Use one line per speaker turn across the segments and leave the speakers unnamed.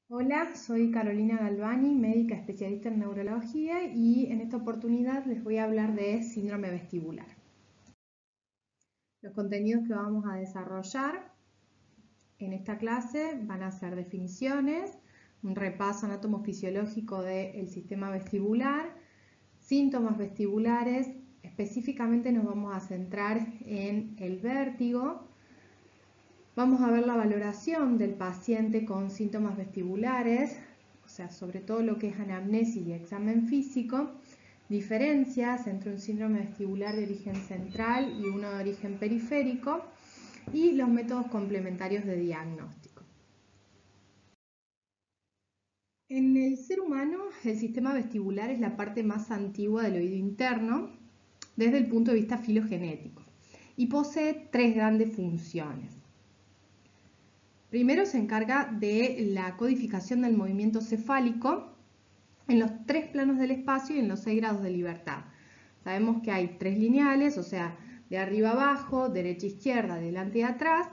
Hola, soy Carolina Galvani, médica especialista en neurología y en esta oportunidad les voy a hablar de síndrome vestibular. Los contenidos que vamos a desarrollar en esta clase van a ser definiciones, un repaso anatomofisiológico del sistema vestibular, síntomas vestibulares, específicamente nos vamos a centrar en el vértigo. Vamos a ver la valoración del paciente con síntomas vestibulares, o sea, sobre todo lo que es anamnesis y examen físico, diferencias entre un síndrome vestibular de origen central y uno de origen periférico, y los métodos complementarios de diagnóstico. En el ser humano, el sistema vestibular es la parte más antigua del oído interno desde el punto de vista filogenético y posee tres grandes funciones. Primero se encarga de la codificación del movimiento cefálico en los tres planos del espacio y en los 6 grados de libertad. Sabemos que hay tres lineales, o sea, de arriba a abajo, derecha a izquierda, delante y atrás,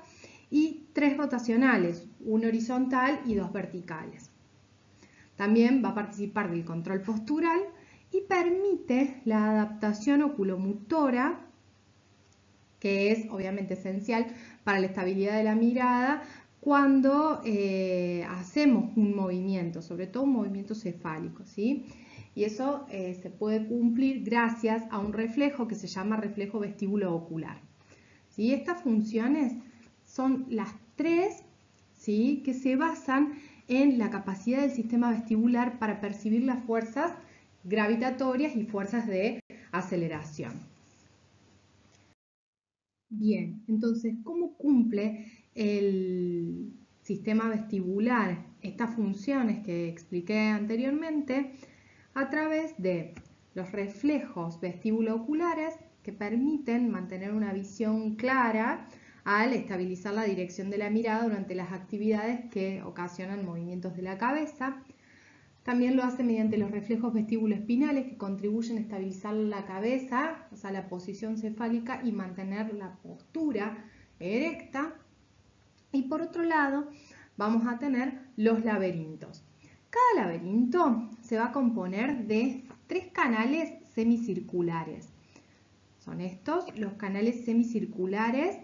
y tres rotacionales, uno horizontal y dos verticales. También va a participar del control postural y permite la adaptación oculomotora, que es obviamente esencial para la estabilidad de la mirada cuando hacemos un movimiento, sobre todo un movimiento cefálico, ¿sí? Y eso se puede cumplir gracias a un reflejo que se llama reflejo vestíbulo-ocular. ¿Sí? Estas funciones son las tres, ¿sí?, que se basan en la capacidad del sistema vestibular para percibir las fuerzas gravitatorias y fuerzas de aceleración. Bien, entonces, ¿cómo cumple el sistema vestibular estas funciones que expliqué anteriormente? A través de los reflejos vestíbulo-oculares que permiten mantener una visión clara al estabilizar la dirección de la mirada durante las actividades que ocasionan movimientos de la cabeza. También lo hace mediante los reflejos vestíbulo-espinales que contribuyen a estabilizar la cabeza, o sea, la posición cefálica y mantener la postura erecta. Y por otro lado, vamos a tener los laberintos. Cada laberinto se va a componer de tres canales semicirculares. Son estos, los canales semicirculares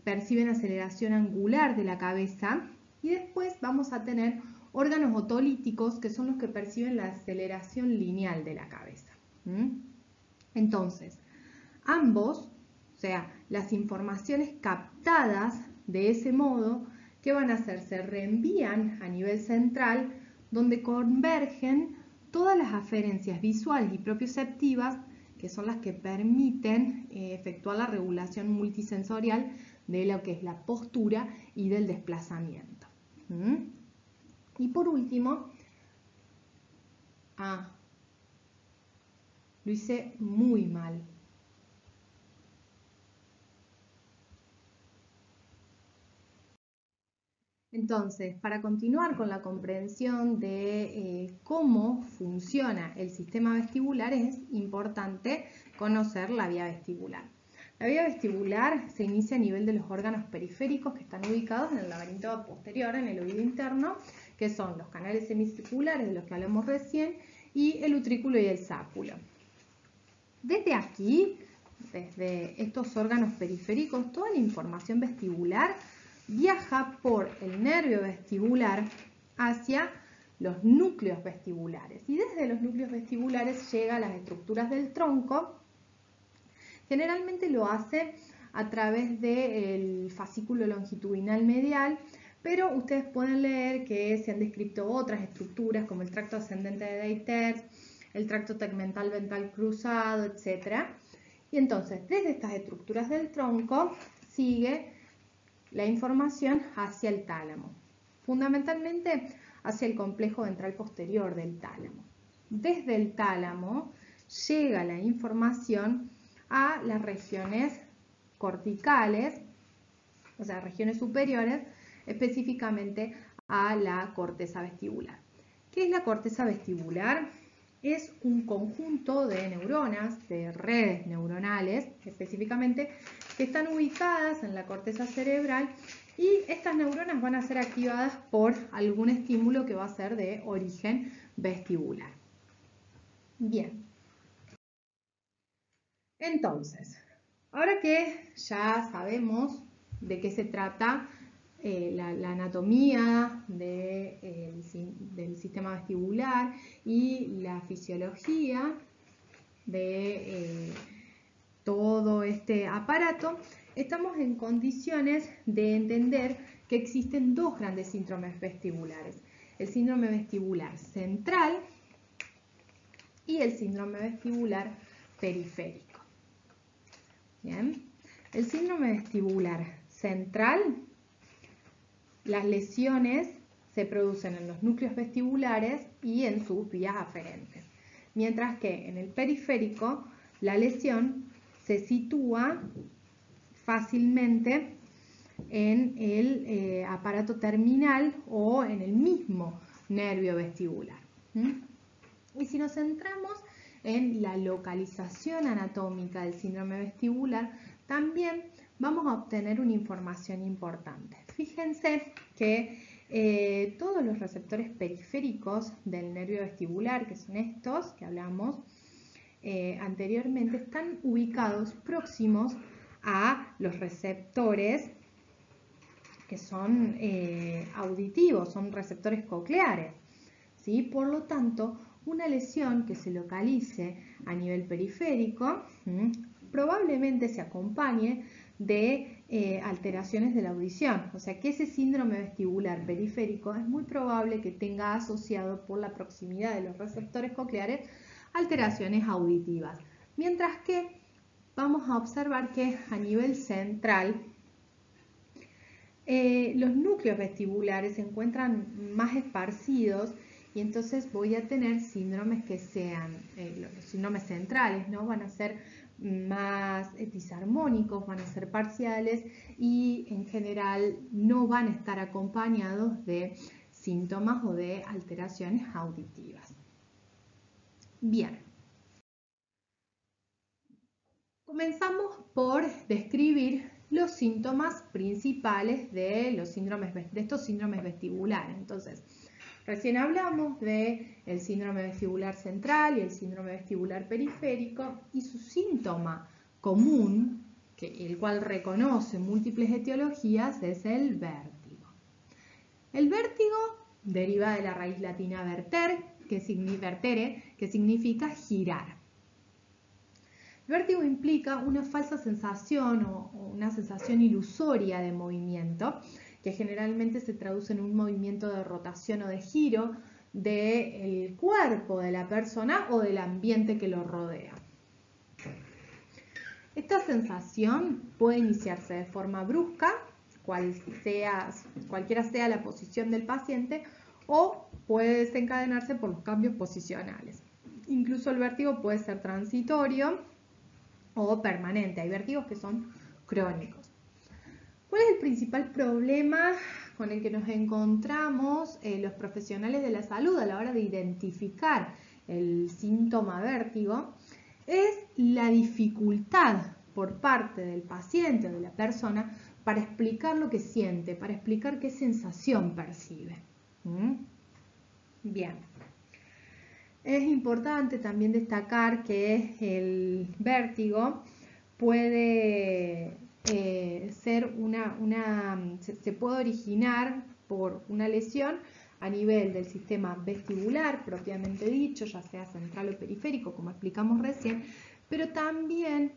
perciben aceleración angular de la cabeza y después vamos a tener órganos otolíticos que son los que perciben la aceleración lineal de la cabeza. Entonces, ambos, o sea, las informaciones captadas de ese modo, ¿qué van a hacer? Se reenvían a nivel central donde convergen todas las aferencias visuales y propioceptivas que son las que permiten efectuar la regulación multisensorial de lo que es la postura y del desplazamiento. Y por último, lo hice muy mal. Entonces, para continuar con la comprensión de cómo funciona el sistema vestibular, es importante conocer la vía vestibular. La vía vestibular se inicia a nivel de los órganos periféricos que están ubicados en el laberinto posterior, en el oído interno, que son los canales semicirculares de los que hablamos recién, y el utrículo y el sáculo. Desde aquí, desde estos órganos periféricos, toda la información vestibular viaja por el nervio vestibular hacia los núcleos vestibulares y desde los núcleos vestibulares llega a las estructuras del tronco. Generalmente lo hace a través del fascículo longitudinal medial, pero ustedes pueden leer que se han descrito otras estructuras como el tracto ascendente de Deiters, el tracto tegmental ventral cruzado, etc. Y entonces, desde estas estructuras del tronco sigue la información hacia el tálamo, fundamentalmente hacia el complejo ventral posterior del tálamo. Desde el tálamo llega la información a las regiones corticales, o sea, regiones superiores, específicamente a la corteza vestibular. ¿Qué es la corteza vestibular? Es un conjunto de neuronas, de redes neuronales específicamente, que están ubicadas en la corteza cerebral Y estas neuronas van a ser activadas por algún estímulo que va a ser de origen vestibular. Bien. Entonces, ahora que ya sabemos de qué se trata la anatomía del sistema vestibular y la fisiología de todo este aparato, estamos en condiciones de entender que existen dos grandes síndromes vestibulares: el síndrome vestibular central y el síndrome vestibular periférico. Bien. El síndrome vestibular central, las lesiones se producen en los núcleos vestibulares y en sus vías aferentes, mientras que en el periférico la lesión se sitúa fácilmente en el aparato terminal o en el mismo nervio vestibular. Y si nos centramos en la localización anatómica del síndrome vestibular, también vamos a obtener una información importante. Fíjense que todos los receptores periféricos del nervio vestibular, que son estos que hablamos anteriormente, están ubicados próximos a los receptores que son auditivos, son receptores cocleares, ¿sí? Por lo tanto, una lesión que se localice a nivel periférico probablemente se acompañe de alteraciones de la audición. O sea que ese síndrome vestibular periférico es muy probable que tenga asociado, por la proximidad de los receptores cocleares, alteraciones auditivas. Mientras que vamos a observar que a nivel central los núcleos vestibulares se encuentran más esparcidos y entonces voy a tener síndromes que sean, los síndromes centrales, ¿no? Van a ser más disarmónicos, van a ser parciales y en general no van a estar acompañados de síntomas o de alteraciones auditivas. Bien. Comenzamos por describir los síntomas principales de estos síndromes vestibulares. Entonces, recién hablamos del síndrome vestibular central y el síndrome vestibular periférico, y su síntoma común, el cual reconoce múltiples etiologías, es el vértigo. El vértigo deriva de la raíz latina vertere, que significa girar. El vértigo implica una falsa sensación o una sensación ilusoria de movimiento, que generalmente se traduce en un movimiento de rotación o de giro del cuerpo de la persona o del ambiente que lo rodea. Esta sensación puede iniciarse de forma brusca, cualquiera sea la posición del paciente, o puede desencadenarse por los cambios posicionales. Incluso el vértigo puede ser transitorio o permanente. Hay vértigos que son crónicos. ¿Cuál es el principal problema con el que nos encontramos los profesionales de la salud a la hora de identificar el síntoma vértigo? Es la dificultad por parte del paciente o de la persona para explicar lo que siente, para explicar qué sensación percibe. Bien. Es importante también destacar que el vértigo puede ser se puede originar por una lesión a nivel del sistema vestibular propiamente dicho, ya sea central o periférico, como explicamos recién, pero también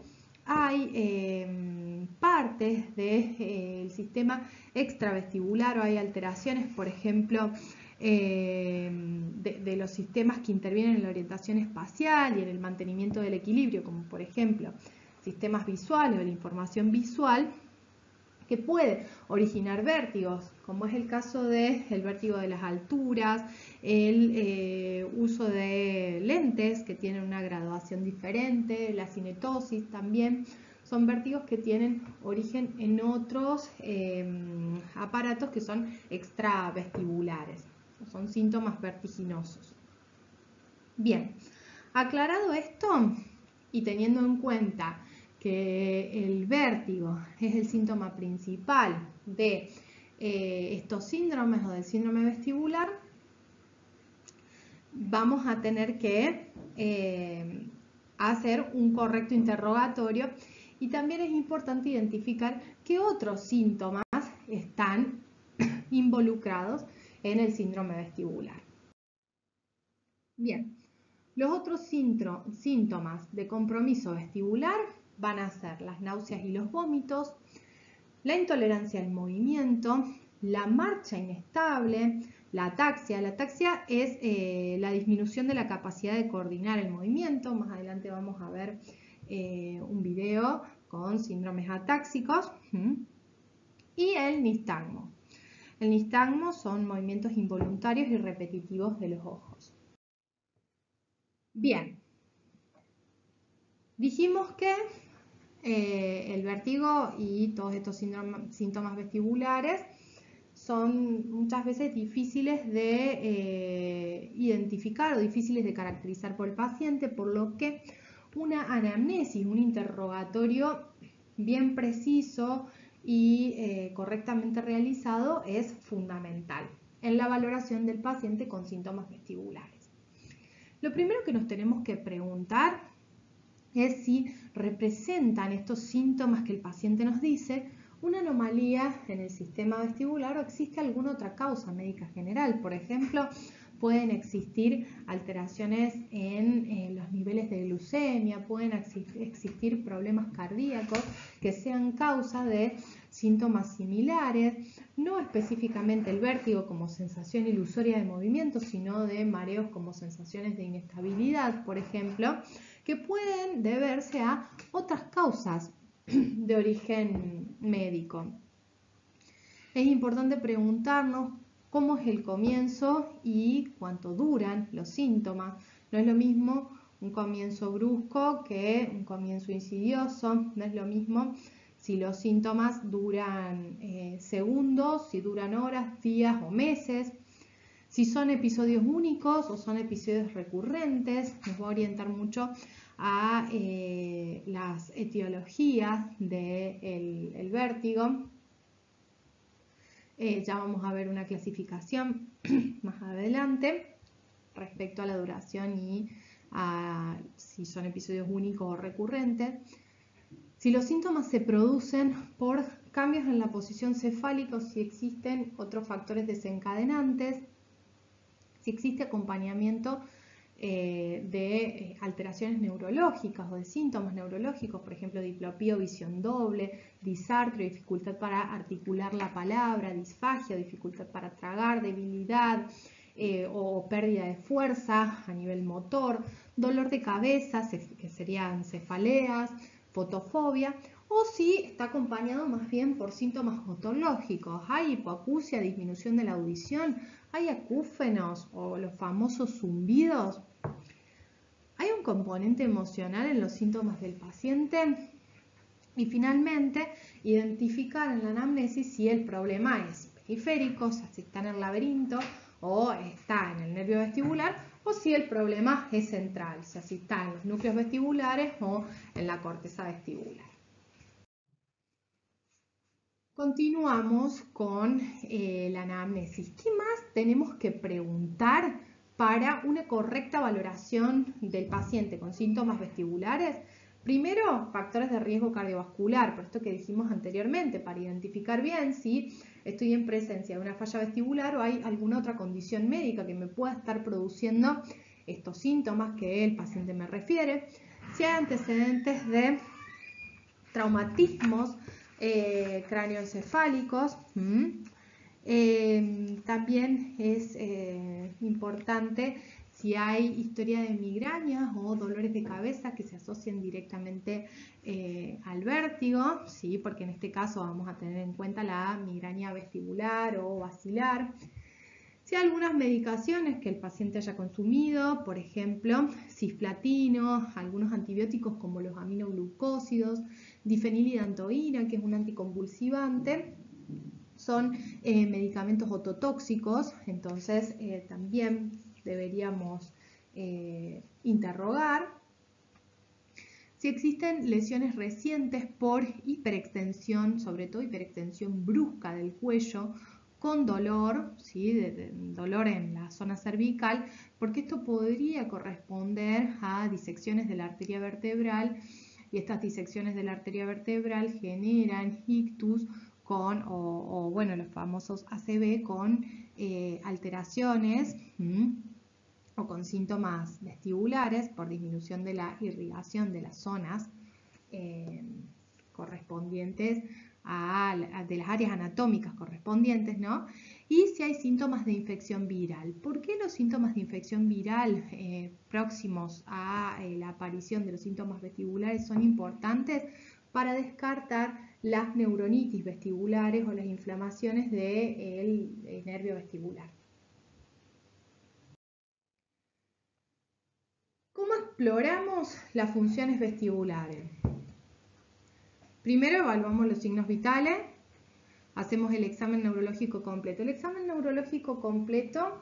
hay partes del sistema extravestibular o hay alteraciones, por ejemplo, de los sistemas que intervienen en la orientación espacial y en el mantenimiento del equilibrio, como por ejemplo sistemas visuales o la información visual, que puede originar vértigos, como es el caso del vértigo de las alturas, el uso de lentes que tienen una graduación diferente, la cinetosis también. Son vértigos que tienen origen en otros aparatos que son extravestibulares. Son síntomas vertiginosos. Bien, aclarado esto y teniendo en cuenta que el vértigo es el síntoma principal de estos síndromes o del síndrome vestibular, vamos a tener que hacer un correcto interrogatorio, y también es importante identificar qué otros síntomas están involucrados en el síndrome vestibular. Bien, los otros síntomas de compromiso vestibular van a ser las náuseas y los vómitos, la intolerancia al movimiento, la marcha inestable, la ataxia. La ataxia es la disminución de la capacidad de coordinar el movimiento. Más adelante vamos a ver un video con síndromes atáxicos. Y el nistagmo. El nistagmo son movimientos involuntarios y repetitivos de los ojos. Bien, dijimos que el vértigo y todos estos síntomas vestibulares son muchas veces difíciles de identificar o difíciles de caracterizar por el paciente, por lo que una anamnesis, un interrogatorio bien preciso y correctamente realizado es fundamental en la valoración del paciente con síntomas vestibulares. Lo primero que nos tenemos que preguntar es si representan estos síntomas que el paciente nos dice una anomalía en el sistema vestibular o existe alguna otra causa médica general. Por ejemplo, pueden existir alteraciones en los niveles de glucemia, pueden existir problemas cardíacos que sean causa de síntomas similares, no específicamente el vértigo como sensación ilusoria de movimiento, sino de mareos como sensaciones de inestabilidad, por ejemplo, que pueden deberse a otras causas de origen médico. Es importante preguntarnos cómo es el comienzo y cuánto duran los síntomas. No es lo mismo un comienzo brusco que un comienzo insidioso, no es lo mismo si los síntomas duran segundos, si duran horas, días o meses, si son episodios únicos o son episodios recurrentes. Nos va a orientar mucho a las etiologías del vértigo. Ya vamos a ver una clasificación más adelante respecto a la duración y a si son episodios únicos o recurrentes. Si los síntomas se producen por cambios en la posición cefálica o si existen otros factores desencadenantes, si existe acompañamiento de alteraciones neurológicas o de síntomas neurológicos, por ejemplo, diplopía o visión doble, disartrio, dificultad para articular la palabra, disfagia, dificultad para tragar, debilidad o pérdida de fuerza a nivel motor, dolor de cabeza, que serían cefaleas, fotofobia, o si está acompañado más bien por síntomas otológicos. Hay hipoacusia, disminución de la audición, hay acúfenos o los famosos zumbidos. Hay un componente emocional en los síntomas del paciente. Y finalmente, identificar en la anamnesis si el problema es periférico, o sea, si está en el laberinto o está en el nervio vestibular, o si el problema es central, o sea, si está en los núcleos vestibulares o en la corteza vestibular. Continuamos con la anamnesis. ¿Qué más tenemos que preguntar para una correcta valoración del paciente con síntomas vestibulares? Primero, factores de riesgo cardiovascular, por esto que dijimos anteriormente, para identificar bien si estoy en presencia de una falla vestibular o hay alguna otra condición médica que me pueda estar produciendo estos síntomas que el paciente me refiere. Si hay antecedentes de traumatismos cráneoencefálicos. También es importante si hay historia de migrañas o dolores de cabeza que se asocian directamente al vértigo, ¿sí? Porque en este caso vamos a tener en cuenta la migraña vestibular o basilar. Si hay algunas medicaciones que el paciente haya consumido, por ejemplo, cisplatino, algunos antibióticos como los aminoglucósidos, difenilidantoína, que es un anticonvulsivante, son medicamentos ototóxicos, entonces también deberíamos interrogar. Si existen lesiones recientes por hiperextensión, sobre todo hiperextensión brusca del cuello, con dolor, ¿sí? Dolor en la zona cervical, porque esto podría corresponder a disecciones de la arteria vertebral, y estas disecciones de la arteria vertebral generan ictus o bueno, los famosos ACV con alteraciones o con síntomas vestibulares por disminución de la irrigación de las zonas correspondientes de las áreas anatómicas correspondientes, ¿no? Y si hay síntomas de infección viral. ¿Por qué los síntomas de infección viral próximos a la aparición de los síntomas vestibulares son importantes? Para descartar las neuronitis vestibulares o las inflamaciones del nervio vestibular. ¿Cómo exploramos las funciones vestibulares? Primero evaluamos los signos vitales, hacemos el examen neurológico completo. El examen neurológico completo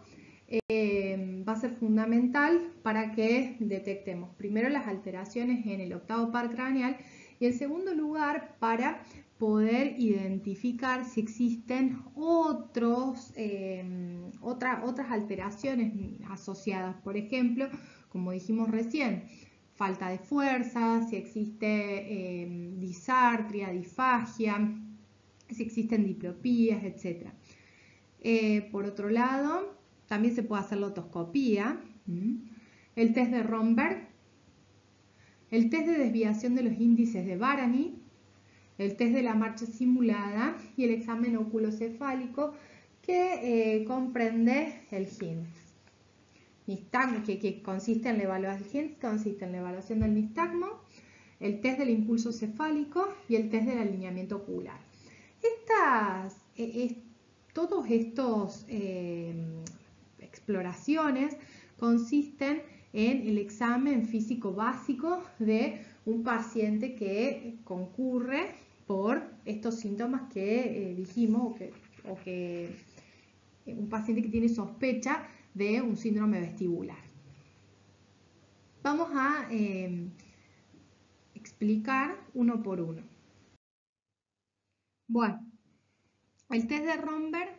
va a ser fundamental para que detectemos primero las alteraciones en el octavo par craneal y en segundo lugar para poder identificar si existen otras alteraciones asociadas. Por ejemplo, como dijimos recién, falta de fuerza, si existe disartria, disfagia, si existen diplopías, etc. Por otro lado, también se puede hacer la otoscopía, el test de Romberg, el test de desviación de los índices de Varany, el test de la marcha simulada y el examen oculocefálico que comprende el HINS. Que consiste en la evaluación del nistagmo, el test del impulso cefálico y el test del alineamiento ocular. Todos estos exploraciones consisten en el examen físico básico de un paciente que concurre por estos síntomas que dijimos, un paciente que tiene sospecha de un síndrome vestibular. Vamos a explicar uno por uno. Bueno, el test de Romberg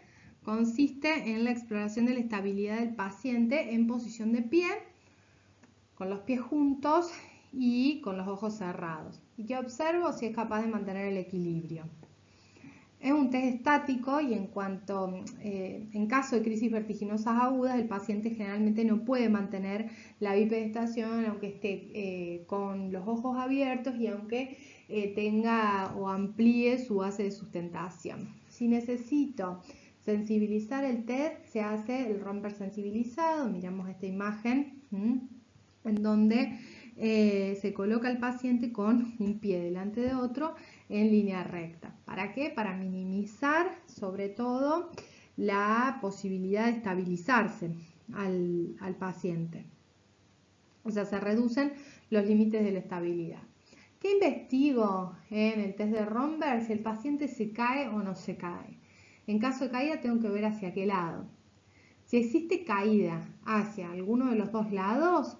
consiste en la exploración de la estabilidad del paciente en posición de pie, con los pies juntos y con los ojos cerrados. Y que observo si es capaz de mantener el equilibrio. Es un test estático y en caso de crisis vertiginosas agudas, el paciente generalmente no puede mantener la bipedestación aunque esté con los ojos abiertos y aunque tenga o amplíe su base de sustentación. Si necesito sensibilizar el test, se hace el Romberg sensibilizado. Miramos esta imagen en donde se coloca el paciente con un pie delante de otro en línea recta. ¿Para qué? Para minimizar sobre todo la posibilidad de estabilizarse al paciente. O sea, se reducen los límites de la estabilidad. ¿Qué investigo en el test de Romberg? Si el paciente se cae o no se cae. En caso de caída tengo que ver hacia qué lado. Si existe caída hacia alguno de los dos lados,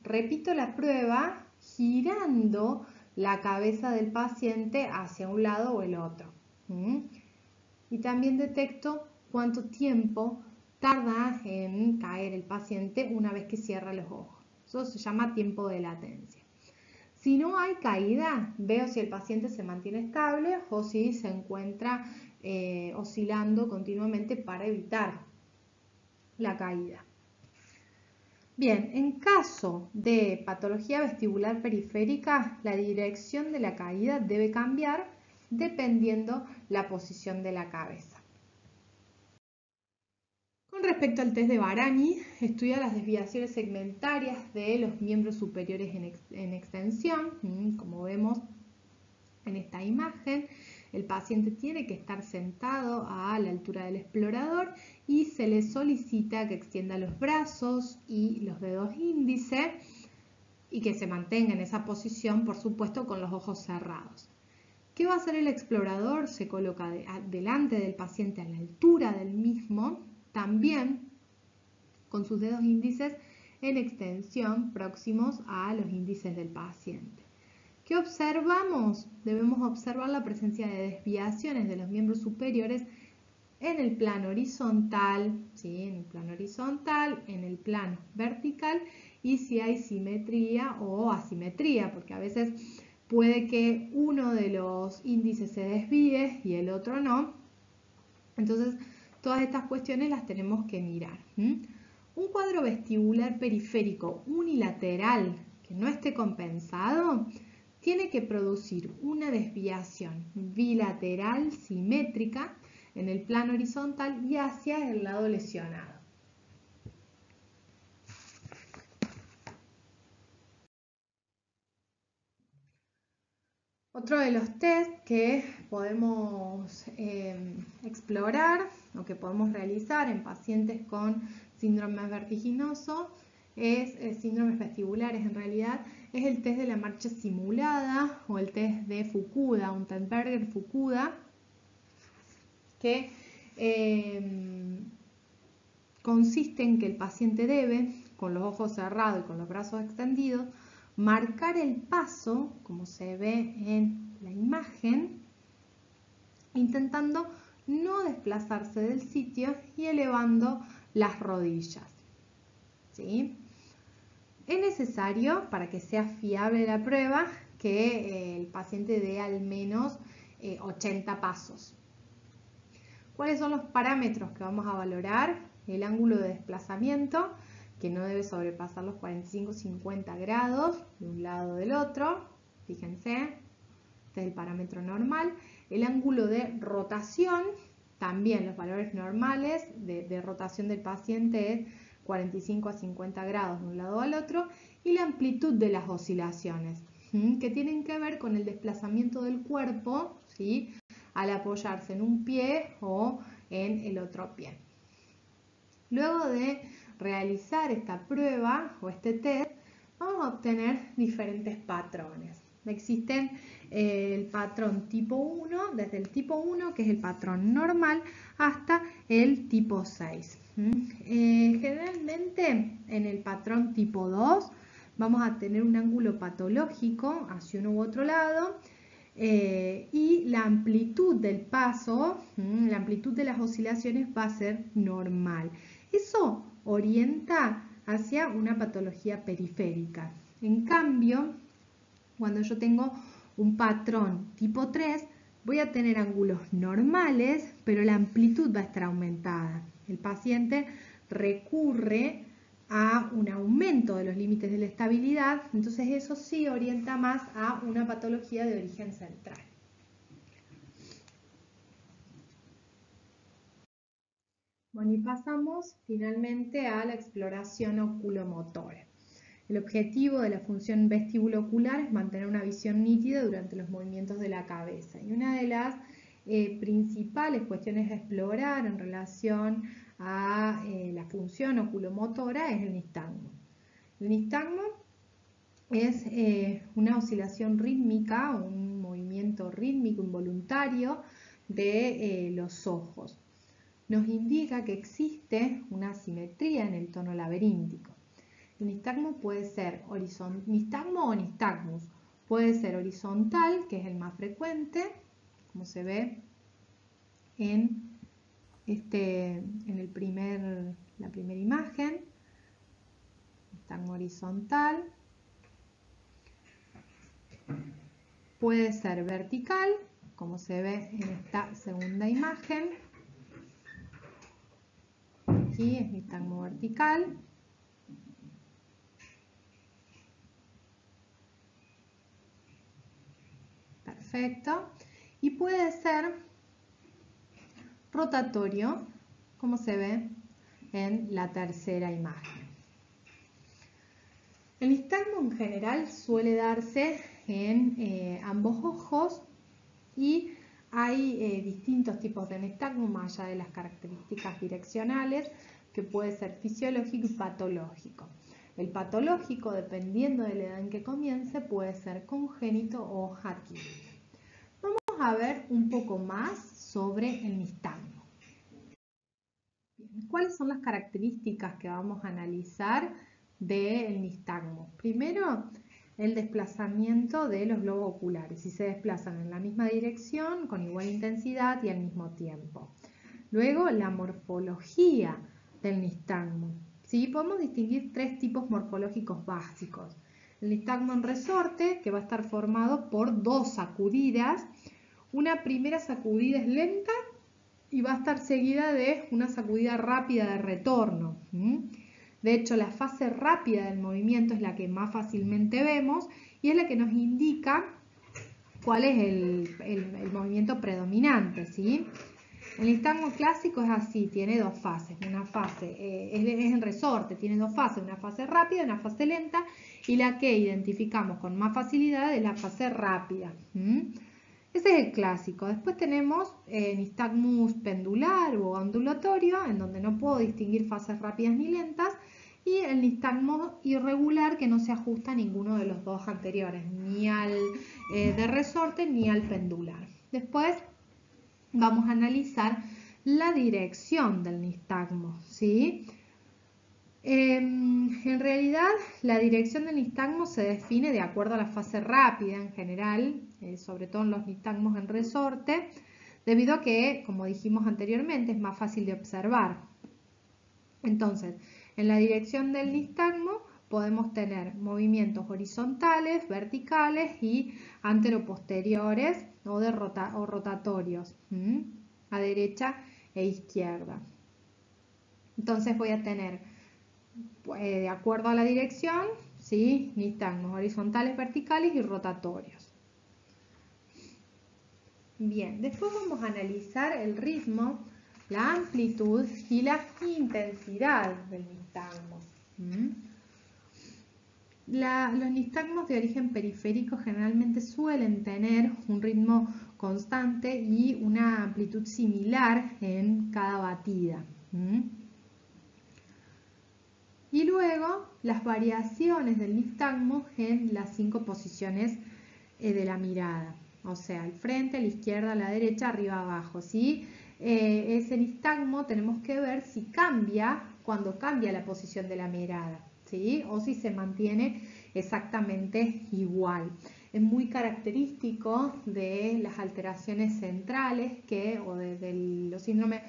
repito la prueba girando la cabeza del paciente hacia un lado o el otro. Y también detecto cuánto tiempo tarda en caer el paciente una vez que cierra los ojos. Eso se llama tiempo de latencia. Si no hay caída, veo si el paciente se mantiene estable o si se encuentra oscilando continuamente para evitar la caída. Bien, en caso de patología vestibular periférica, la dirección de la caída debe cambiar dependiendo la posición de la cabeza. Con respecto al test de Varany, estudia las desviaciones segmentarias de los miembros superiores en extensión. Como vemos en esta imagen, el paciente tiene que estar sentado a la altura del explorador y se le solicita que extienda los brazos y los dedos índice y que se mantenga en esa posición, por supuesto, con los ojos cerrados. ¿Qué va a hacer el explorador? Se coloca delante del paciente a la altura del mismo, también con sus dedos índices en extensión próximos a los índices del paciente. ¿Qué observamos? Debemos observar la presencia de desviaciones de los miembros superiores en el plano horizontal, ¿sí? En el plano horizontal, en el plano vertical, y si hay simetría o asimetría, porque a veces puede que uno de los índices se desvíe y el otro no. Entonces, todas estas cuestiones las tenemos que mirar. Un cuadro vestibular periférico unilateral que no esté compensado tiene que producir una desviación bilateral simétrica en el plano horizontal y hacia el lado lesionado. Otro de los test que podemos explorar o que podemos realizar en pacientes con síndrome vertiginoso síndromes vestibulares en realidad, es el test de la marcha simulada o el test de Fukuda, Unterberger-Fukuda, que consiste en que el paciente debe, con los ojos cerrados y con los brazos extendidos, marcar el paso, como se ve en la imagen, intentando no desplazarse del sitio y elevando las rodillas. ¿Sí? Es necesario, para que sea fiable la prueba, que el paciente dé al menos 80 pasos. ¿Cuáles son los parámetros que vamos a valorar? El ángulo de desplazamiento, que no debe sobrepasar los 45-50 grados de un lado o del otro. Fíjense, este es el parámetro normal. El ángulo de rotación, también los valores normales de rotación del paciente es 45 a 50 grados de un lado al otro. Y la amplitud de las oscilaciones, que tienen que ver con el desplazamiento del cuerpo, ¿sí?, al apoyarse en un pie o en el otro pie. Luego de realizar esta prueba o este test, vamos a obtener diferentes patrones. Existen el patrón tipo 1, desde el tipo 1, que es el patrón normal, hasta el tipo 6. Generalmente en el patrón tipo 2 vamos a tener un ángulo patológico hacia uno u otro lado, y la amplitud del paso, la amplitud de las oscilaciones va a ser normal. Eso orienta hacia una patología periférica. En cambio, cuando yo tengo un patrón tipo 3, voy a tener ángulos normales, pero la amplitud va a estar aumentada. El paciente recurre a un aumento de los límites de la estabilidad, entonces eso sí orienta más a una patología de origen central. Bueno, y pasamos finalmente a la exploración oculomotora. El objetivo de la función vestíbulo-ocular es mantener una visión nítida durante los movimientos de la cabeza. Y una de las principales cuestiones a explorar en relación a la función oculomotora es el nistagmo. El nistagmo es una oscilación rítmica, un movimiento rítmico involuntario de los ojos. Nos indica que existe una asimetría en el tono laberíntico. El nistagmo puede ser nistagmo o nistagmus. Puede ser horizontal, que es el más frecuente, como se ve en la primera imagen. Nistagmo horizontal. Puede ser vertical, como se ve en esta segunda imagen. Aquí es nistagmo vertical. Perfecto. Y puede ser rotatorio, como se ve en la tercera imagen. El nistagmo en general suele darse en ambos ojos y hay distintos tipos de nistagmo más allá de las características direccionales, que puede ser fisiológico y patológico. El patológico, dependiendo de la edad en que comience, puede ser congénito o adquirido. Vamos a ver un poco más sobre el nistagmo. ¿Cuáles son las características que vamos a analizar del nistagmo? Primero, el desplazamiento de los globos oculares, si se desplazan en la misma dirección, con igual intensidad y al mismo tiempo. Luego, la morfología del nistagmo. ¿Sí? Podemos distinguir tres tipos morfológicos básicos. El nistagmo en resorte, que va a estar formado por dos sacudidas. Una primera sacudida es lenta y va a estar seguida de una sacudida rápida de retorno. De hecho, la fase rápida del movimiento es la que más fácilmente vemos y es la que nos indica cuál es el movimiento predominante, ¿sí? El nistagmo clásico es así, tiene dos fases. Una fase es en resorte, tiene dos fases, una fase rápida y una fase lenta, y la que identificamos con más facilidad es la fase rápida. Ese es el clásico. Después tenemos nistagmus pendular o ondulatorio, en donde no puedo distinguir fases rápidas ni lentas, y el nistagmo irregular, que no se ajusta a ninguno de los dos anteriores, ni al de resorte ni al pendular. Después vamos a analizar la dirección del nistagmo, ¿sí? En realidad, la dirección del nistagmo se define de acuerdo a la fase rápida en general, sobre todo en los nistagmos en resorte, debido a que, como dijimos anteriormente, es más fácil de observar. Entonces, en la dirección del nistagmo podemos tener movimientos horizontales, verticales y anteroposteriores o rotatorios, a derecha e izquierda. Entonces voy a tener, de acuerdo a la dirección, ¿sí?, nistagmos horizontales, verticales y rotatorios. Bien, después vamos a analizar el ritmo, la amplitud y la intensidad del nistagmo. Los nistagmos de origen periférico generalmente suelen tener un ritmo constante y una amplitud similar en cada batida. Y luego las variaciones del nistagmo en las 5 posiciones de la mirada, o sea, al frente, a la izquierda, a la derecha, arriba, abajo, ¿sí? Ese nistagmo tenemos que ver si cambia cuando cambia la posición de la mirada, ¿sí?, o si se mantiene exactamente igual. Es muy característico de las alteraciones centrales o de los síndromes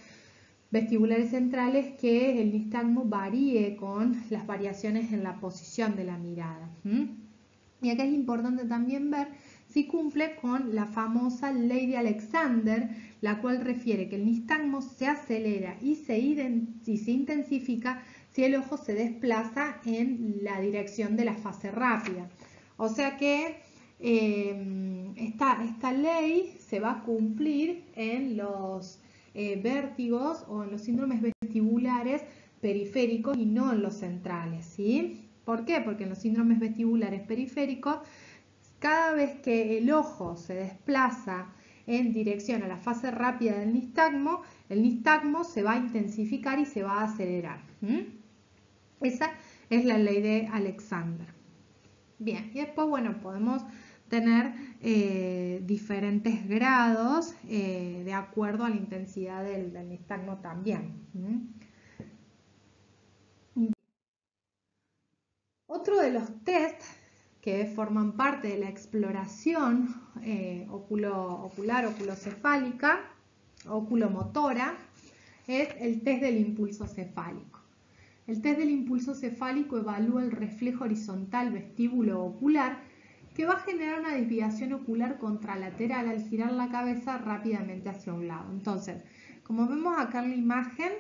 vestibulares centrales que el nistagmo varíe con las variaciones en la posición de la mirada. Y acá es importante también ver si cumple con la famosa ley de Alexander, la cual refiere que el nistagmo se acelera y se intensifica si el ojo se desplaza en la dirección de la fase rápida. O sea que esta ley se va a cumplir en los vértigos o en los síndromes vestibulares periféricos y no en los centrales, ¿sí? ¿Por qué? Porque en los síndromes vestibulares periféricos, cada vez que el ojo se desplaza en dirección a la fase rápida del nistagmo, el nistagmo se va a intensificar y se va a acelerar. Esa es la ley de Alexander. Bien, y después, bueno, podemos tener diferentes grados de acuerdo a la intensidad del nistagmo también. Otro de los test que forman parte de la exploración oculocefálica, oculomotora, es el test del impulso cefálico. El test del impulso cefálico evalúa el reflejo horizontal vestíbulo-ocular que va a generar una desviación ocular contralateral al girar la cabeza rápidamente hacia un lado. Entonces, como vemos acá en la imagen,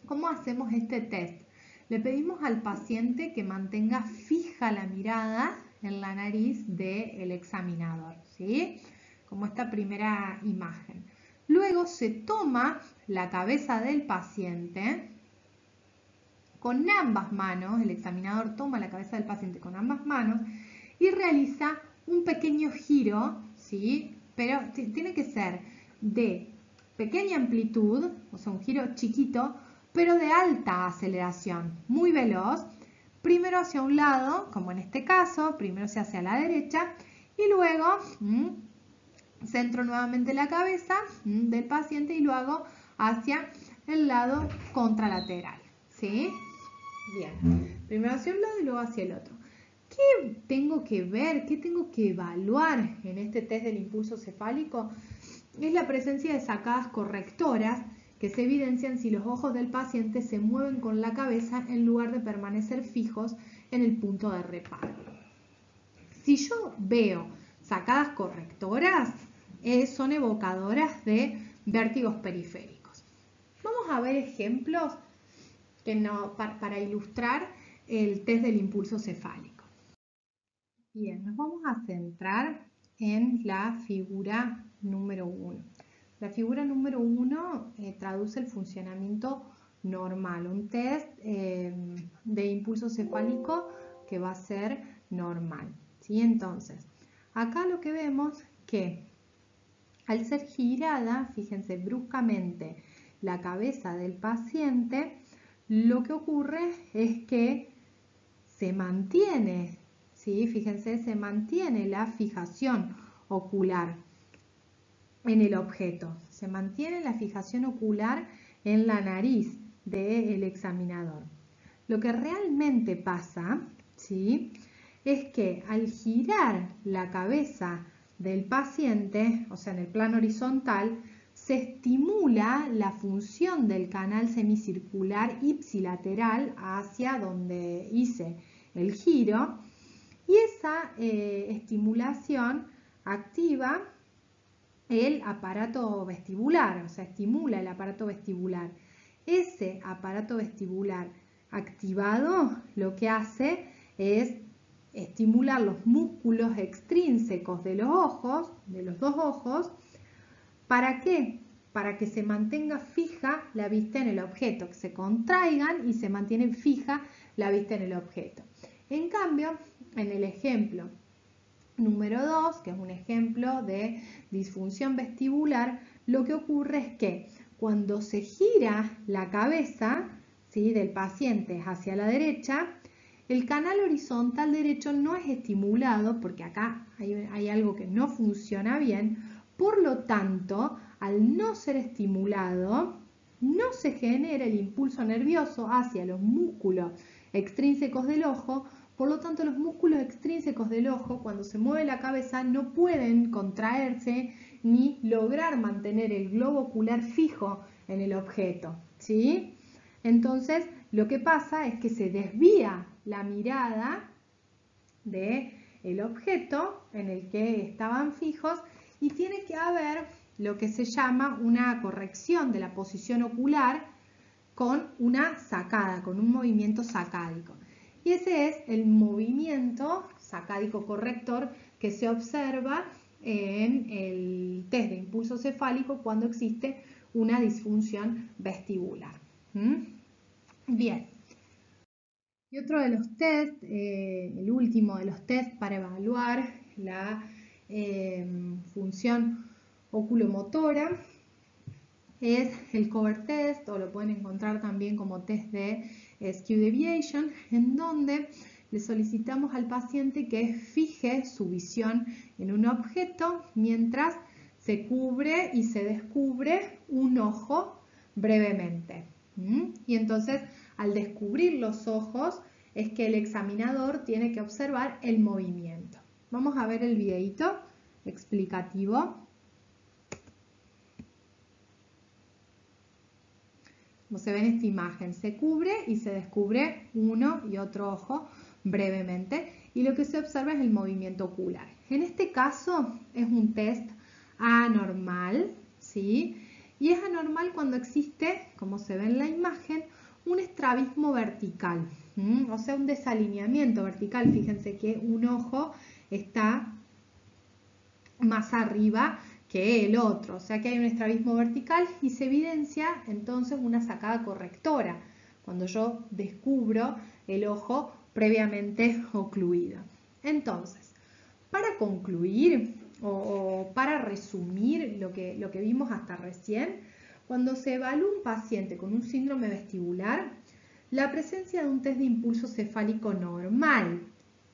¿cómo hacemos este test? Le pedimos al paciente que mantenga fija la mirada en la nariz del examinador, ¿sí?, como esta primera imagen. Luego se toma la cabeza del paciente con ambas manos, el examinador toma la cabeza del paciente con ambas manos y realiza un pequeño giro, ¿sí?, pero tiene que ser de pequeña amplitud, o sea, un giro chiquito, pero de alta aceleración, muy veloz, primero hacia un lado, como en este caso, primero se hace a la derecha, y luego centro nuevamente la cabeza del paciente y lo hago hacia el lado contralateral, ¿sí? Bien, primero hacia un lado y luego hacia el otro. ¿Qué tengo que ver, qué tengo que evaluar en este test del impulso cefálico? Es la presencia de sacadas correctoras que se evidencian si los ojos del paciente se mueven con la cabeza en lugar de permanecer fijos en el punto de reparo. Si yo veo sacadas correctoras, son evocadoras de vértigos periféricos. Vamos a ver ejemplos para ilustrar el test del impulso cefálico. Bien, nos vamos a centrar en la figura número 1. La figura número 1 traduce el funcionamiento normal, un test de impulso cefálico que va a ser normal. ¿Sí? Entonces, acá lo que vemos que al ser girada, fíjense, bruscamente la cabeza del paciente, lo que ocurre es que se mantiene, ¿sí? Fíjense, se mantiene la fijación ocular en el objeto, se mantiene la fijación ocular en la nariz del examinador. Lo que realmente pasa, ¿sí?, es que al girar la cabeza del paciente, o sea, en el plano horizontal, se estimula la función del canal semicircular ipsilateral hacia donde hice el giro, y esa estimulación activa el aparato vestibular, o sea, estimula el aparato vestibular. Ese aparato vestibular activado lo que hace es estimular los músculos extrínsecos de los ojos, de los dos ojos. ¿Para qué? Para que se mantenga fija la vista en el objeto, que se contraigan y se mantiene fija la vista en el objeto. En cambio, en el ejemplo número 2, que es un ejemplo de disfunción vestibular, lo que ocurre es que cuando se gira la cabeza, ¿sí?, del paciente hacia la derecha, el canal horizontal derecho no es estimulado porque acá hay algo que no funciona bien. Por lo tanto, al no ser estimulado, no se genera el impulso nervioso hacia los músculos extrínsecos del ojo. Por lo tanto, los músculos extrínsecos del ojo, cuando se mueve la cabeza, no pueden contraerse ni lograr mantener el globo ocular fijo en el objeto, ¿sí? Entonces, lo que pasa es que se desvía la mirada del objeto en el que estaban fijos y tiene que haber lo que se llama una corrección de la posición ocular con una sacada, con un movimiento sacádico. Y ese es el movimiento sacádico corrector que se observa en el test de impulso cefálico cuando existe una disfunción vestibular. Bien. Y otro de los test, el último de los test para evaluar la función oculomotora, es el cover test, o lo pueden encontrar también como test de skew deviation, en donde le solicitamos al paciente que fije su visión en un objeto mientras se cubre y se descubre un ojo brevemente. Y entonces, al descubrir los ojos, es que el examinador tiene que observar el movimiento. Vamos a ver el videito explicativo. Como se ve en esta imagen, se cubre y se descubre uno y otro ojo brevemente, y lo que se observa es el movimiento ocular. En este caso es un test anormal, ¿sí? Y es anormal cuando existe, como se ve en la imagen, un estrabismo vertical, o sea, un desalineamiento vertical. Fíjense que un ojo está más arriba que el otro, o sea que hay un estrabismo vertical y se evidencia entonces una sacada correctora cuando yo descubro el ojo previamente ocluido. Entonces, para concluir o para resumir lo que vimos hasta recién, cuando se evalúa un paciente con un síndrome vestibular, la presencia de un test de impulso cefálico normal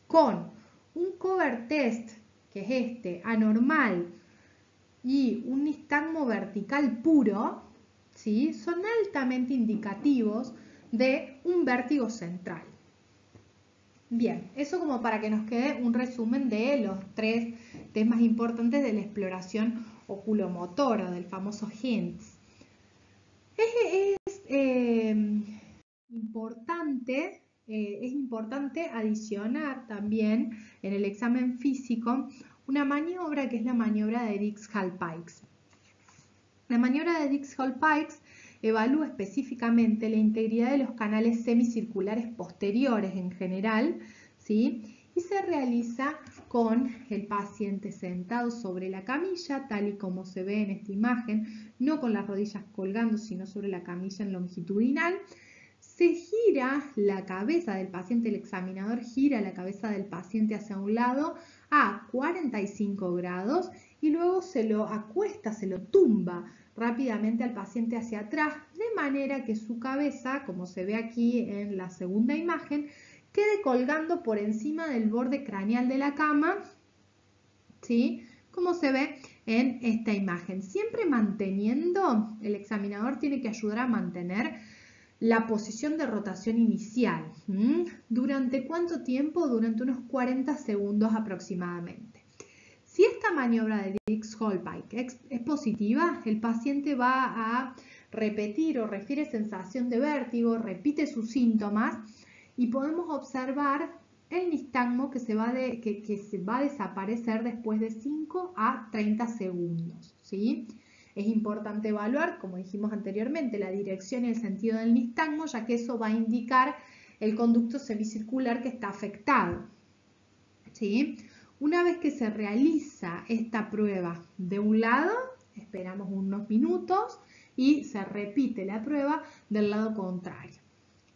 con un cover test, que es este, anormal, y un nistagmo vertical puro, ¿sí?, son altamente indicativos de un vértigo central. Bien, eso como para que nos quede un resumen de los 3 temas importantes de la exploración oculomotora, del famoso HINTS. Es importante adicionar también en el examen físico una maniobra que es la maniobra de Dix-Hallpike. La maniobra de Dix-Hallpike evalúa específicamente la integridad de los canales semicirculares posteriores en general, ¿sí? Y se realiza con el paciente sentado sobre la camilla, tal y como se ve en esta imagen, no con las rodillas colgando, sino sobre la camilla en longitudinal. Se gira la cabeza del paciente, el examinador gira la cabeza del paciente hacia un lado a 45 grados y luego se lo acuesta, se lo tumba rápidamente al paciente hacia atrás, de manera que su cabeza, como se ve aquí en la segunda imagen, quede colgando por encima del borde craneal de la cama, ¿sí? Como se ve en esta imagen. Siempre manteniendo, el examinador tiene que ayudar a mantener la posición de rotación inicial. ¿Durante cuánto tiempo? Durante unos 40 segundos aproximadamente. Si esta maniobra de Dix-Hallpike es positiva, el paciente va a repetir o refiere sensación de vértigo, repite sus síntomas y podemos observar el nistagmo que se va a desaparecer después de 5 a 30 segundos, ¿sí? Es importante evaluar, como dijimos anteriormente, la dirección y el sentido del nistagmo, ya que eso va a indicar el conducto semicircular que está afectado, ¿sí? Una vez que se realiza esta prueba de un lado, esperamos unos minutos y se repite la prueba del lado contrario.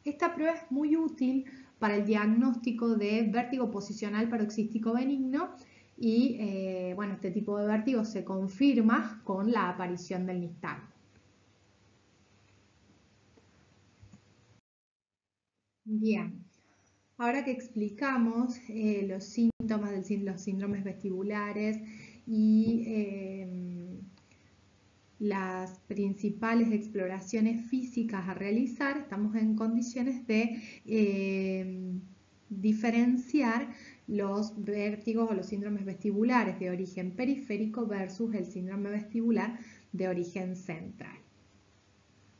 Esta prueba es muy útil para el diagnóstico de vértigo posicional paroxístico benigno y bueno, este tipo de vértigo se confirma con la aparición del nistagmo. Bien, ahora que explicamos los síntomas de los síndromes vestibulares y las principales exploraciones físicas a realizar, estamos en condiciones de diferenciar los vértigos o los síndromes vestibulares de origen periférico versus el síndrome vestibular de origen central.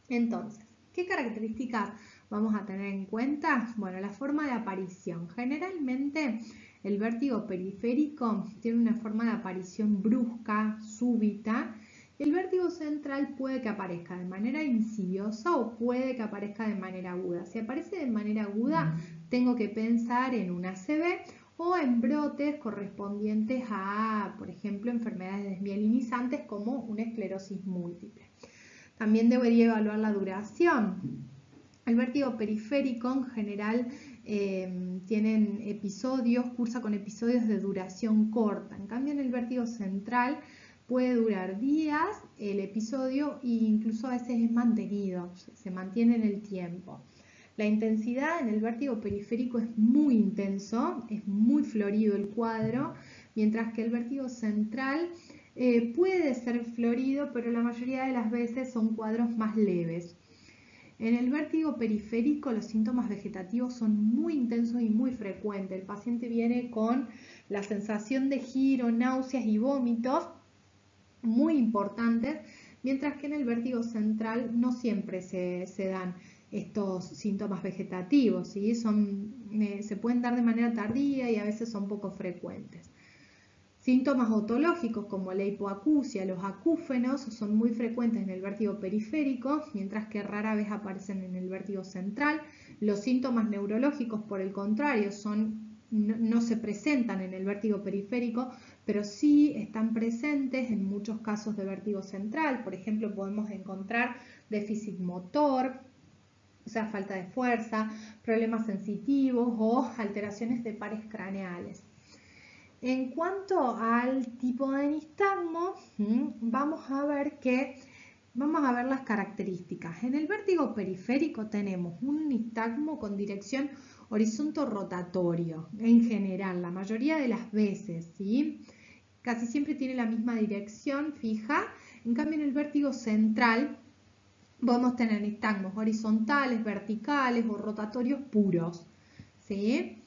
Entonces, ¿qué características vamos a tener en cuenta? Bueno, la forma de aparición. Generalmente el vértigo periférico tiene una forma de aparición brusca, súbita. El vértigo central puede que aparezca de manera insidiosa o puede que aparezca de manera aguda. Si aparece de manera aguda, tengo que pensar en un ACV o en brotes correspondientes a, por ejemplo, enfermedades desmielinizantes como una esclerosis múltiple. También debería evaluar la duración. El vértigo periférico en general tienen episodios, cursa con episodios de duración corta. En cambio, en el vértigo central puede durar días el episodio e incluso a veces es mantenido, se mantiene en el tiempo. La intensidad en el vértigo periférico es muy intenso, es muy florido el cuadro, mientras que el vértigo central puede ser florido, pero la mayoría de las veces son cuadros más leves. En el vértigo periférico los síntomas vegetativos son muy intensos y muy frecuentes. El paciente viene con la sensación de giro, náuseas y vómitos muy importantes, mientras que en el vértigo central no siempre se dan estos síntomas vegetativos, ¿sí? Se pueden dar de manera tardía y a veces son poco frecuentes. Síntomas otológicos como la hipoacusia, los acúfenos son muy frecuentes en el vértigo periférico, mientras que rara vez aparecen en el vértigo central. Los síntomas neurológicos, por el contrario, no se presentan en el vértigo periférico, pero sí están presentes en muchos casos de vértigo central. Por ejemplo, podemos encontrar déficit motor, o sea, falta de fuerza, problemas sensitivos o alteraciones de pares craneales. En cuanto al tipo de nistagmo, vamos a ver las características. En el vértigo periférico tenemos un nistagmo con dirección horizonto rotatorio, en general, la mayoría de las veces, ¿sí? Casi siempre tiene la misma dirección fija. En cambio, en el vértigo central podemos tener nistagmos horizontales, verticales o rotatorios puros, ¿sí?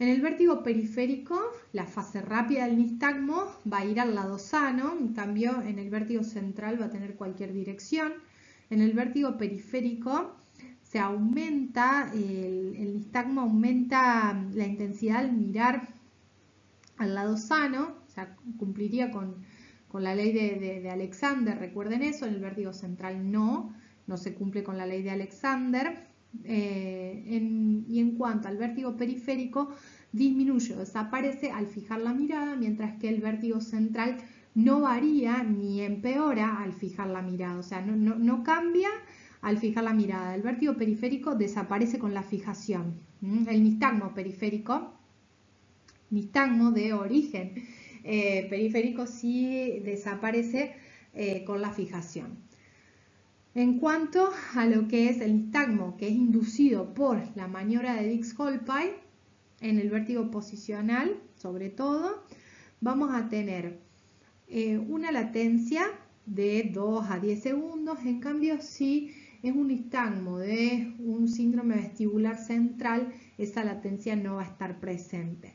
En el vértigo periférico, la fase rápida del nistagmo va a ir al lado sano, en cambio en el vértigo central va a tener cualquier dirección. En el vértigo periférico se aumenta, el nistagmo aumenta la intensidad al mirar al lado sano, o sea, cumpliría con la ley de Alexander, recuerden eso. En el vértigo central no se cumple con la ley de Alexander. Y en cuanto al vértigo periférico, disminuye o desaparece al fijar la mirada, mientras que el vértigo central no varía ni empeora al fijar la mirada, o sea, no cambia al fijar la mirada. El vértigo periférico desaparece con la fijación. El nistagmo periférico, nistagmo de origen periférico, sí desaparece con la fijación. En cuanto a lo que es el nistagmo, que es inducido por la maniobra de Dix-Holpay, en el vértigo posicional, sobre todo, vamos a tener una latencia de 2 a 10 segundos. En cambio, si es un nistagmo de un síndrome vestibular central, esa latencia no va a estar presente.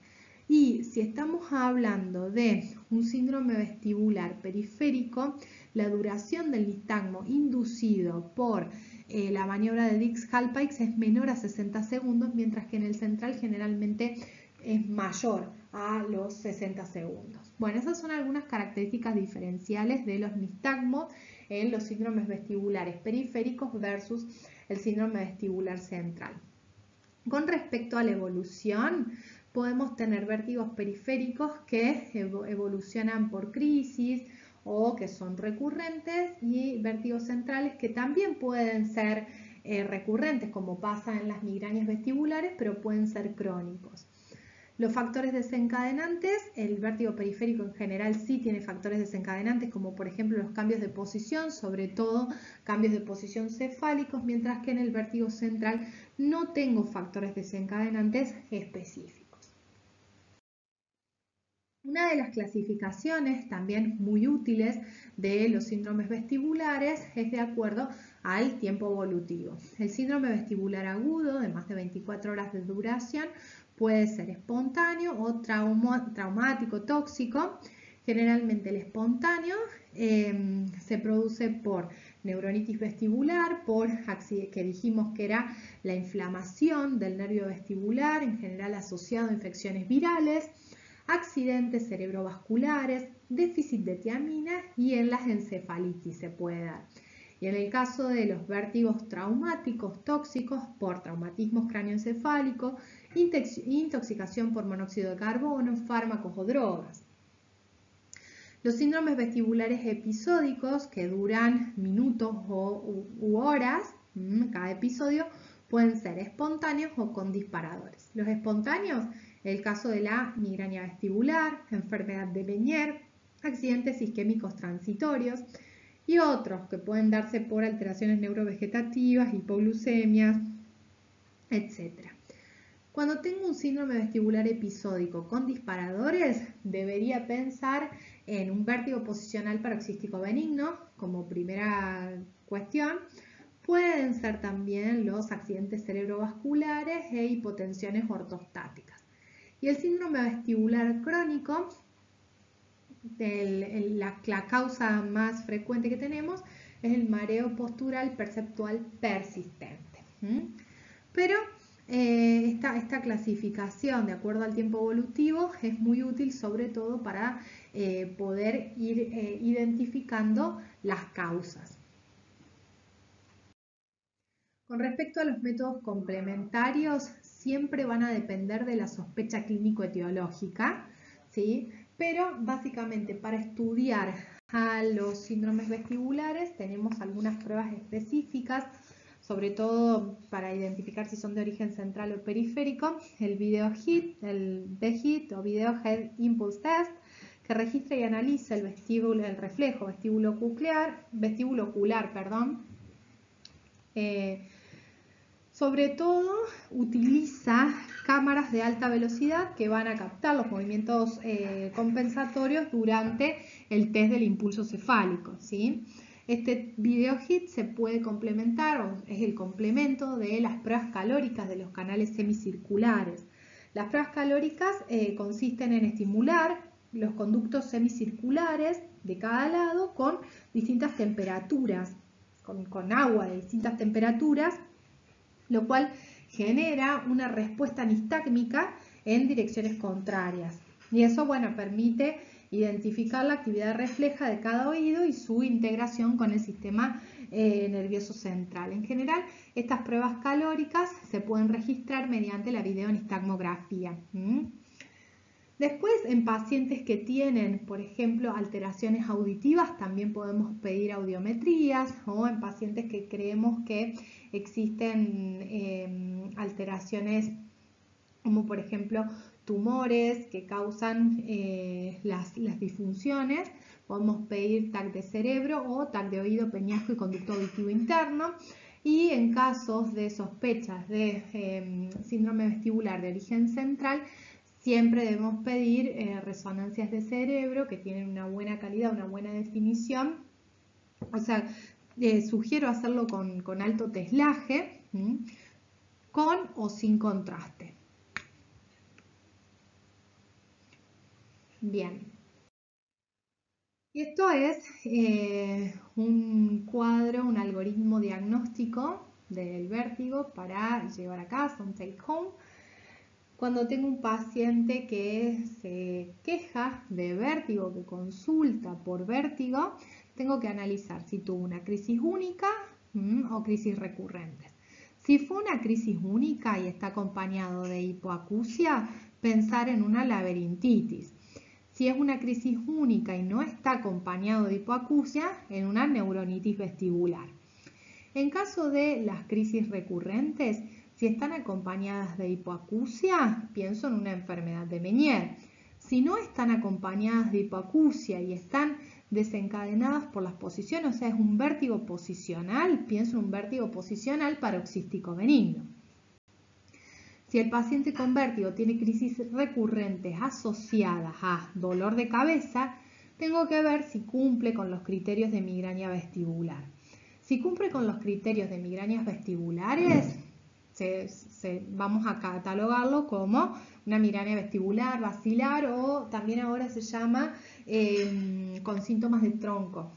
Y si estamos hablando de un síndrome vestibular periférico, la duración del nistagmo inducido por la maniobra de Dix-Holpay es menor a 60 segundos, mientras que en el central generalmente es mayor a los 60 segundos. Bueno, esas son algunas características diferenciales de los nistagmos en los síndromes vestibulares periféricos versus el síndrome vestibular central. Con respecto a la evolución, podemos tener vértigos periféricos que evolucionan por crisis o que son recurrentes, y vértigos centrales que también pueden ser recurrentes, como pasa en las migrañas vestibulares, pero pueden ser crónicos. Los factores desencadenantes, el vértigo periférico en general sí tiene factores desencadenantes, como por ejemplo los cambios de posición, sobre todo cambios de posición cefálicos, mientras que en el vértigo central no tengo factores desencadenantes específicos. Una de las clasificaciones también muy útiles de los síndromes vestibulares es de acuerdo al tiempo evolutivo. El síndrome vestibular agudo, de más de 24 horas de duración, puede ser espontáneo o traumático, tóxico. Generalmente el espontáneo se produce por neuronitis vestibular, que dijimos que era la inflamación del nervio vestibular, en general asociado a infecciones virales, accidentes cerebrovasculares, déficit de tiamina, y en las encefalitis se puede dar. Y en el caso de los vértigos traumáticos tóxicos, por traumatismos cráneoencefálicos, intoxicación por monóxido de carbono, fármacos o drogas. Los síndromes vestibulares episódicos, que duran minutos u horas, cada episodio, pueden ser espontáneos o con disparadores. Los espontáneos, el caso de la migraña vestibular, enfermedad de Meniere, accidentes isquémicos transitorios, y otros que pueden darse por alteraciones neurovegetativas, hipoglucemias, etc. Cuando tengo un síndrome vestibular episódico con disparadores, debería pensar en un vértigo posicional paroxístico benigno como primera cuestión. Pueden ser también los accidentes cerebrovasculares e hipotensiones ortostáticas. Y el síndrome vestibular crónico, la causa más frecuente que tenemos es el mareo postural perceptual persistente. Pero esta clasificación de acuerdo al tiempo evolutivo es muy útil, sobre todo para poder ir identificando las causas. Con respecto a los métodos complementarios, siempre van a depender de la sospecha clínico-etiológica, ¿sí? Pero básicamente para estudiar a los síndromes vestibulares tenemos algunas pruebas específicas, sobre todo para identificar si son de origen central o periférico: el Video HEAT, el VHEAT o Video Head Impulse Test, que registra y analiza el reflejo vestibulo ocular, sobre todo utiliza cámaras de alta velocidad que van a captar los movimientos compensatorios durante el test del impulso cefálico, ¿sí? Este Video HEAT se puede complementar, o es el complemento de las pruebas calóricas de los canales semicirculares. Las pruebas calóricas consisten en estimular los conductos semicirculares de cada lado con distintas temperaturas, con agua de distintas temperaturas, lo cual genera una respuesta nistácmica en direcciones contrarias. Y eso, bueno, permite identificar la actividad refleja de cada oído y su integración con el sistema nervioso central. En general, estas pruebas calóricas se pueden registrar mediante la videonistagmografía. Después, en pacientes que tienen, por ejemplo, alteraciones auditivas, también podemos pedir audiometrías, o en pacientes que creemos que existen alteraciones como por ejemplo tumores que causan las disfunciones, podemos pedir TAC de cerebro o TAC de oído, peñasco y conducto auditivo interno. Y en casos de sospechas de síndrome vestibular de origen central, siempre debemos pedir resonancias de cerebro que tienen una buena calidad, una buena definición. O sea, sugiero hacerlo con alto teslaje, con o sin contraste. Bien. Y esto es un cuadro, un algoritmo diagnóstico del vértigo para llevar a casa, un take home. Cuando tengo un paciente que se queja de vértigo, que consulta por vértigo, tengo que analizar si tuvo una crisis única o crisis recurrentes. Si fue una crisis única y está acompañado de hipoacusia, pensar en una laberintitis. Si es una crisis única y no está acompañado de hipoacusia, en una neuronitis vestibular. En caso de las crisis recurrentes, si están acompañadas de hipoacusia, pienso en una enfermedad de Meniere. Si no están acompañadas de hipoacusia y están desencadenadas por las posiciones, o sea, es un vértigo posicional, pienso en un vértigo posicional paroxístico benigno. Si el paciente con vértigo tiene crisis recurrentes asociadas a dolor de cabeza, tengo que ver si cumple con los criterios de migraña vestibular. Si cumple con los criterios de migrañas vestibulares, vamos a catalogarlo como una migraña vestibular, basilar o también ahora se llama con síntomas de tronco.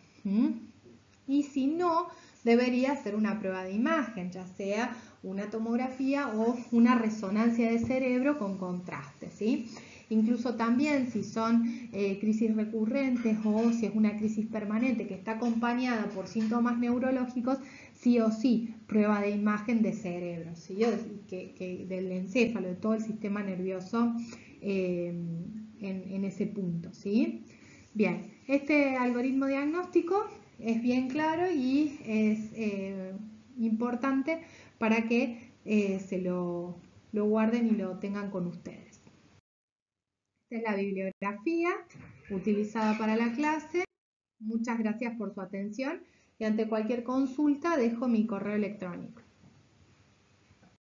Y si no, debería hacer una prueba de imagen, ya sea una tomografía o una resonancia de cerebro con contraste, ¿sí? Incluso también si son crisis recurrentes o si es una crisis permanente que está acompañada por síntomas neurológicos, sí o sí, prueba de imagen de cerebro, ¿sí? Del encéfalo, de todo el sistema nervioso en ese punto, ¿sí? Bien, este algoritmo diagnóstico es bien claro y es importante para que se lo guarden y lo tengan con ustedes. Esta es la bibliografía utilizada para la clase. Muchas gracias por su atención y ante cualquier consulta dejo mi correo electrónico.